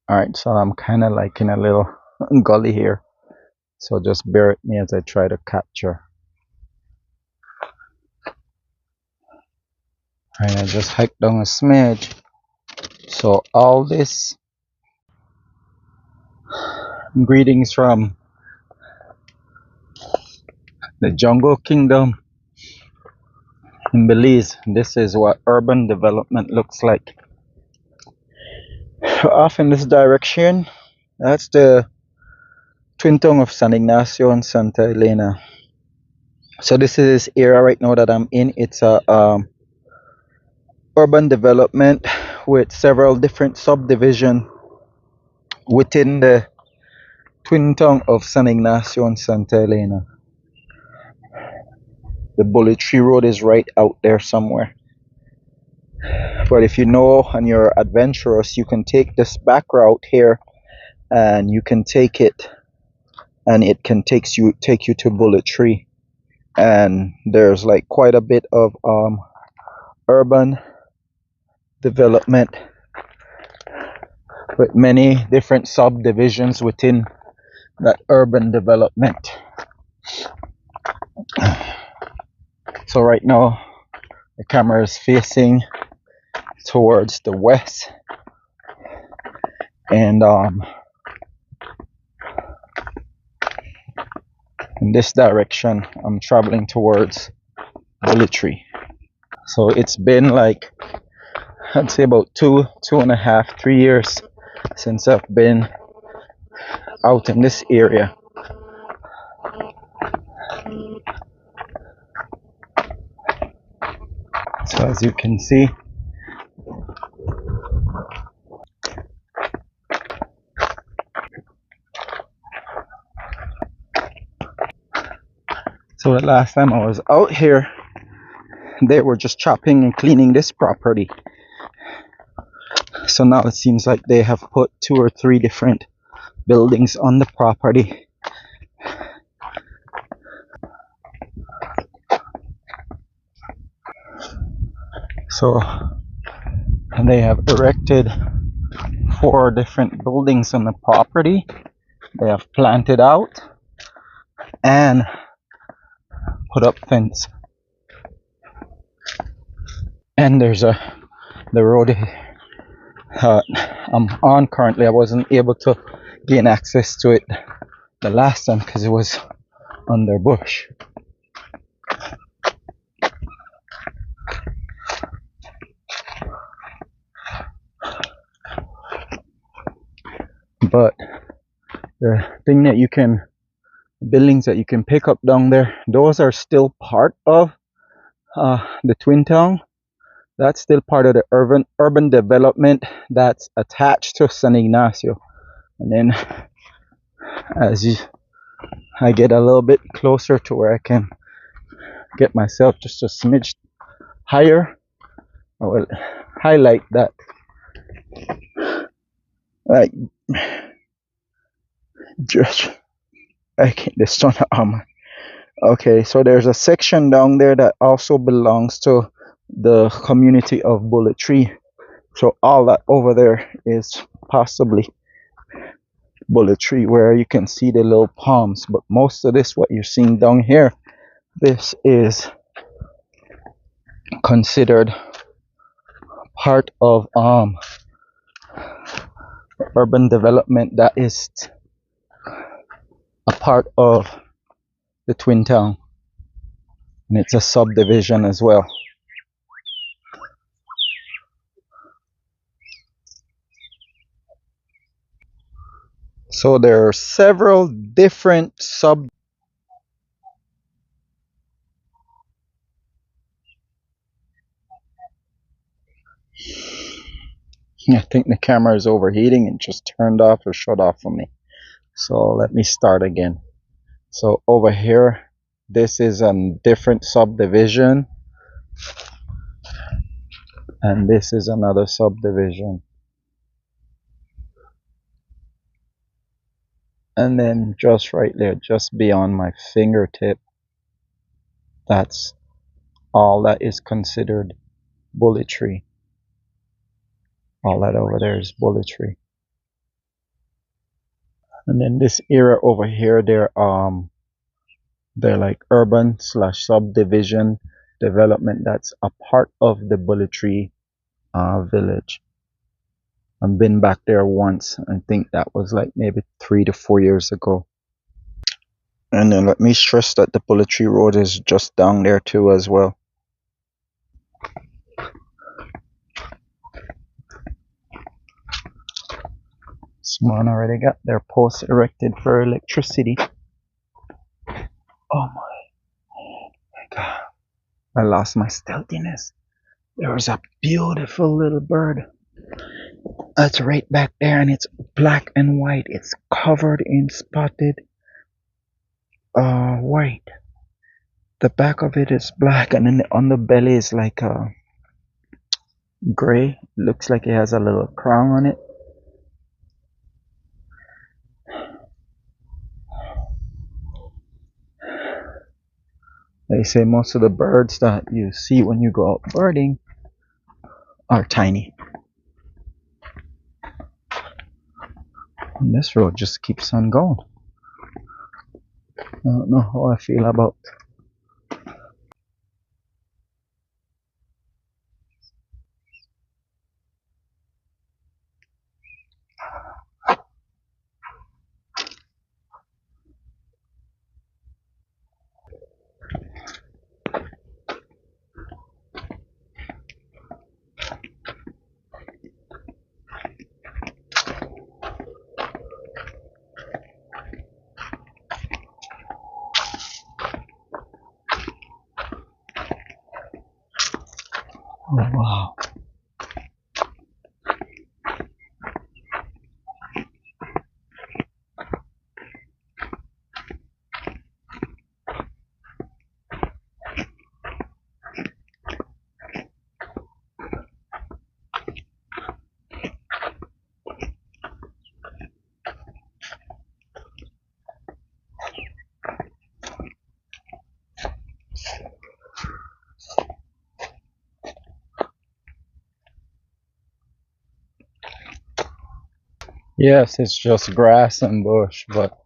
Alright, so I'm kind of like in a little gully here, so just bear with me as I try to capture. Alright, I just hiked down a smidge. So all this, greetings from the jungle kingdom in Belize. This is what urban development looks like. Off in this direction, that's the twin tongue of San Ignacio and Santa Elena. So this is this area right now that I'm in. It's a urban development with several different subdivisions within the twin tongue of San Ignacio and Santa Elena. The Bullet Tree Road is right out there somewhere. But if you know and you're adventurous, you can take this back route here, and you can take it, and it can take you to Bullet Tree. And there's like quite a bit of urban development with many different subdivisions within that urban development. So right now the camera is facing towards the west, and in this direction I'm traveling towards Bullet Tree. So it's been like, I'd say about 2.5, 3 years since I've been out in this area. So as you can see, so the last time I was out here, they were just chopping and cleaning this property. So now it seems like they have put 2 or 3 different buildings on the property. So they have erected 4 different buildings on the property. They have planted out and put up fence. And there's the road I'm on currently. I wasn't able to gain access to it the last time because it was under bush. But the thing that you can, buildings that you can pick up down there, those are still part of the twin town. That's still part of the urban development that's attached to San Ignacio. And then as I get a little bit closer to where I can get myself just a smidge higher, I will highlight that. Like, just like this on the arm. Okay, so there's a section down there that also belongs to the community of Bullet Tree. So all that over there is possibly Bullet Tree, where you can see the little palms. But most of this, what you're seeing down here, this is considered part of urban development that is a part of the twin town, and it's a subdivision as well. So there are several different I think the camera is overheating and just turned off or shut off for me. So let me start again. So over here, this is a different subdivision, and this is another subdivision. And then just right there, just beyond my fingertip, that's all that is considered Bullet Tree. All that over there is Bullet Tree. And then this area over here, they're like urban slash subdivision development that's a part of the Bully Tree village. I've been back there once. I think that was like maybe 3 to 4 years ago. And then let me stress that the Bully Tree Road is just down there too as well. Someone already got their posts erected for electricity. Oh my god. I lost my stealthiness. There was a beautiful little bird. It's right back there and it's black and white. It's covered in spotted white. The back of it is black and then on the belly is like gray. Looks like it has a little crown on it. They say most of the birds that you see when you go out birding are tiny. And this road just keeps on going. I don't know how I feel about. Oh wow. Yes, it's just grass and bush, but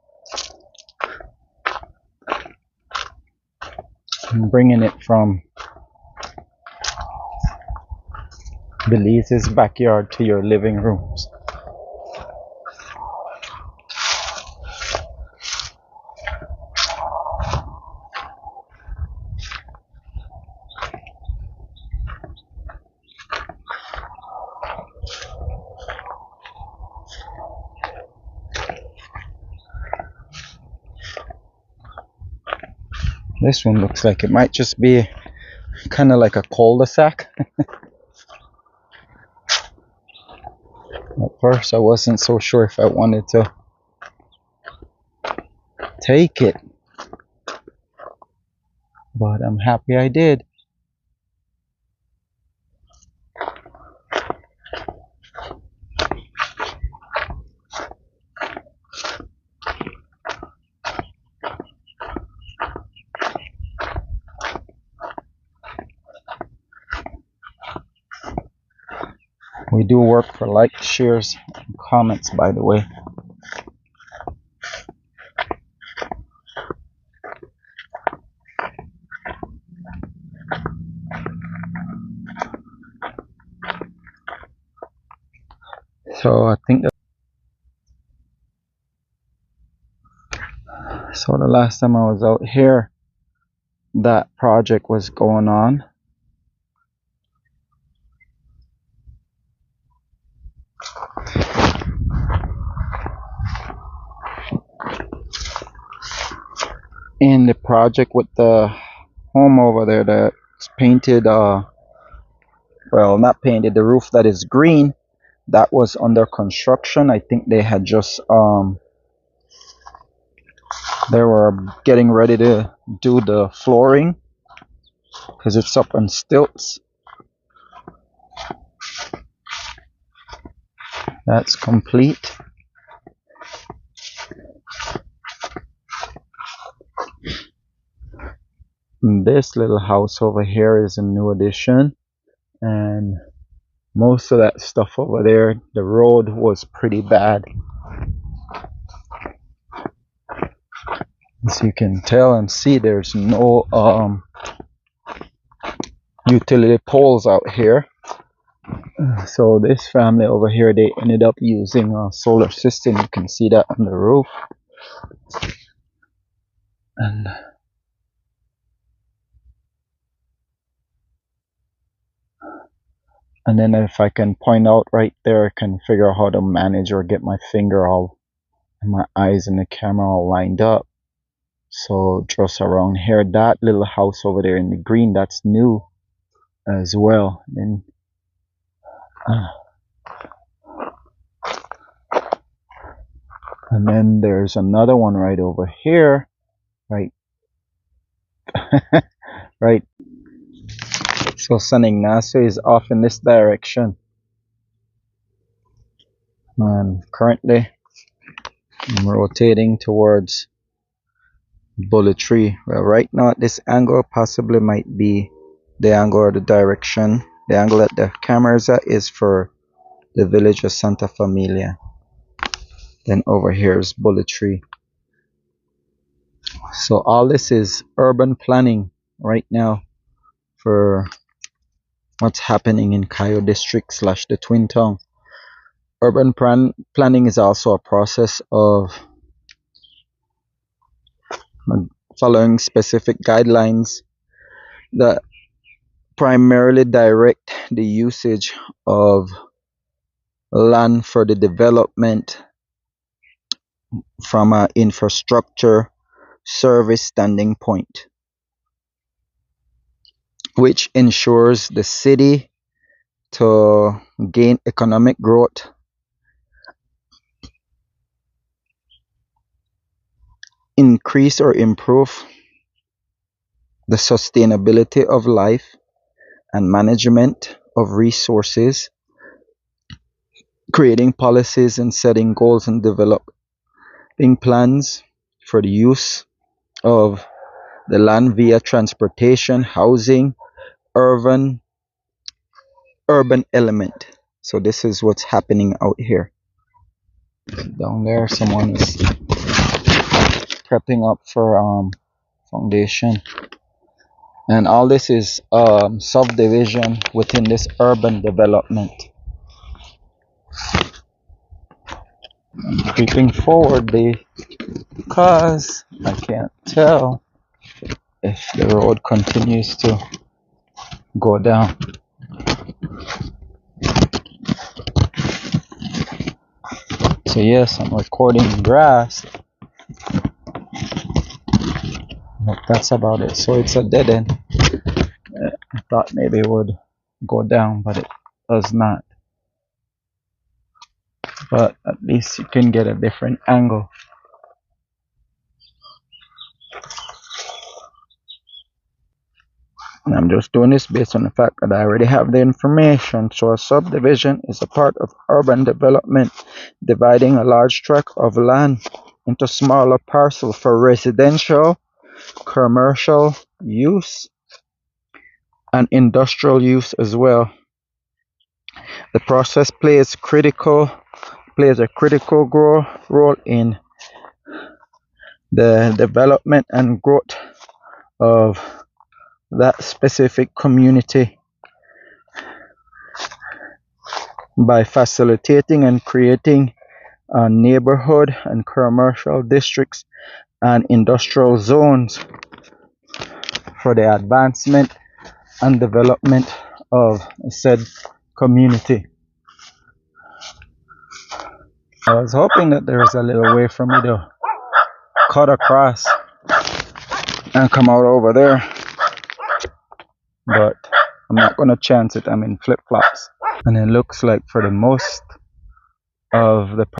I'm bringing it from Belize's backyard to your living rooms. This one looks like it might just be kind of like a cul-de-sac. At first I wasn't so sure if I wanted to take it, but I'm happy I did. We do work for likes, shares, and comments, by the way. So I think so the last time I was out here, that project was going on. In the project with the home over there that's painted, well, not painted, the roof that is green, that was under construction. I think they had just they were getting ready to do the flooring because it's up on stilts. That's complete. And this little house over here is a new addition, and most of that stuff over there, the road was pretty bad. As you can tell and see, there's no utility poles out here. So this family over here, they ended up using a solar system. You can see that on the roof. And then if I can point out right there, I can figure out how to manage or get my finger all and my eyes and the camera all lined up. So just around here, that little house over there in the green, that's new as well. And then there's another one right over here, right? Right. So San Ignacio is off in this direction. And currently I'm rotating towards Bullet Tree. Well, right now at this angle possibly might be the angle or the direction. The angle that the camera is at is for the village of Santa Familia. Then over here is Bullet Tree. So all this is urban planning right now for what's happening in Cayo district / the Twin Town. Urban planning is also a process of following specific guidelines that primarily direct the usage of land for the development from an infrastructure service standing point, which ensures the city to gain economic growth, increase or improve the sustainability of life and management of resources, creating policies and setting goals and developing plans for the use of the land via transportation, housing, urban element. So this is what's happening out here. Down there someone is prepping up for foundation, and all this is subdivision within this urban development. I'm creeping forward because I can't tell if the road continues to go down. So yes, I'm recording grass, but that's about it. So it's a dead end. I thought maybe it would go down, but it does not. But at least you can get a different angle. And I'm just doing this based on the fact that I already have the information. So a subdivision is a part of urban development, dividing a large tract of land into smaller parcels for residential, commercial use, and industrial use as well. The process plays a critical role in the development and growth of that specific community by facilitating and creating a neighborhood and commercial districts and industrial zones for the advancement and development of said community. I was hoping that there's a little way for me to cut across and come out over there, but I'm not gonna chance it. I'm in flip-flops, and it looks like for the most of the